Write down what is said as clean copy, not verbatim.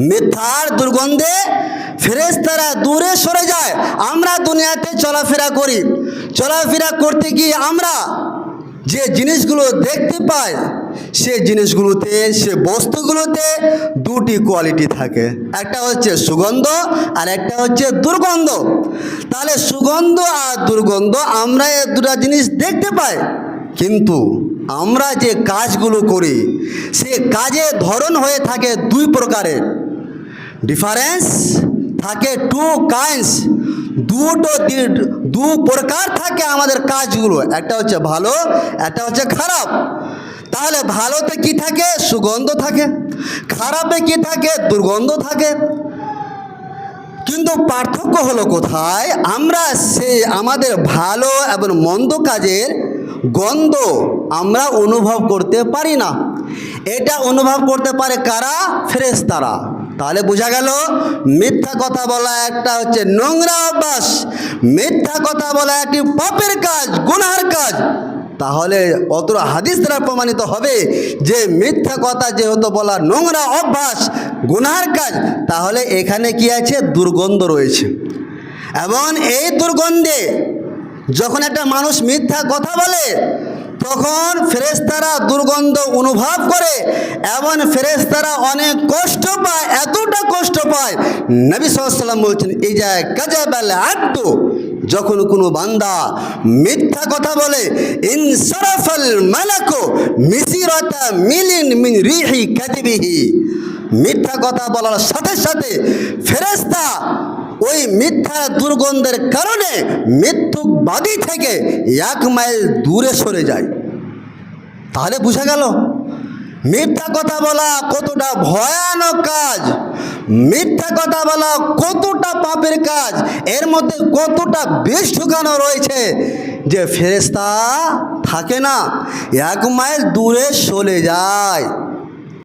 মিথ্যার দুর্গন্ধে ফেরেশতারা দূরে সরে যায়। আমরা দুনিয়াতে চলাফেরা করি, চলাফেরা করতে গিয়ে আমরা যে জিনিসগুলো দেখতে পাই, সে জিনিসগুলোতে, সে বস্তুগুলোতে দুটি কোয়ালিটি থাকে, একটা হচ্ছে সুগন্ধ আর একটা হচ্ছে দুর্গন্ধ। তাহলে সুগন্ধ আর দুর্গন্ধ আমরা এই দুটো জিনিস দেখতে পাই, কিন্তু আমরা যে কাজগুলো করি সে কাজের ধরন হয়ে থাকে দুই প্রকারের। ডিফারেন্স থাকে টু কাইন্ডস, দু প্রকার থাকে আমাদের কাজগুলো, একটা হচ্ছে ভালো, একটা হচ্ছে খারাপ। তাহলে ভালোতে কি থাকে? সুগন্ধ থাকে। খারাপে কি থাকে? দুর্গন্ধ থাকে। কিন্তু পার্থক্য হলো কোথায়? আমরা আমাদের ভালো এবং মন্দ কাজের গন্ধ আমরা অনুভব করতে পারি না। এটা অনুভব করতে পারে কারা? ফেরেশতারা। তাহলে বোঝা গেল মিথ্যা কথা বলা একটা হচ্ছে নোংরা অভ্যাস, মিথ্যা কথা বলা একটি পাপের কাজ, গুনাহের কাজ। তাহলে অত হাদিস দ্বারা প্রমাণিত হবে যে মিথ্যা কথা যেহেতু বলা নোংরা অভ্যাস, গুনাহের কাজ, তাহলে এখানে কি আছে? দুর্গন্ধ রয়েছে। এবং এই দুর্গন্ধে যখন একটা মানুষ মিথ্যা কথা বলে তখন ফেরেশতারা দুর্গন্ধ অনুভব করে এবং ফেরেশতারা অনেক কষ্ট পায়, এতটা কষ্ট পায়। নবী সাল্লাল্লাহু আলাইহি ওয়াসাল্লাম বলছেন, ইজা কাযাবাল আব্দু, যখন কোনো বান্দা মিথ্যা কথা বলে, ইনসারাফাল মালাকু মিসিরাতা মিলিন মিন রিহি কাযিবিহি, মিথ্যা কথা বলার সাথে সাথে ফেরেশতা ওই মিথ্যা দুর্গন্ধের কারণে মৃত্যুবাদী থেকে 1 মাইল দূরে সরে যায়। তাহলে বোঝা গেল মিথ্যা কথা বলা কতটা ভয়ানক কাজ, মিথ্যা কথা বলা কতটা পাপের কাজ, এর মধ্যে কতটা বিষ ঢুকানো রয়েছে যে ফেরেশতা থাকে না, 1 মাইল দূরে সরে যায়।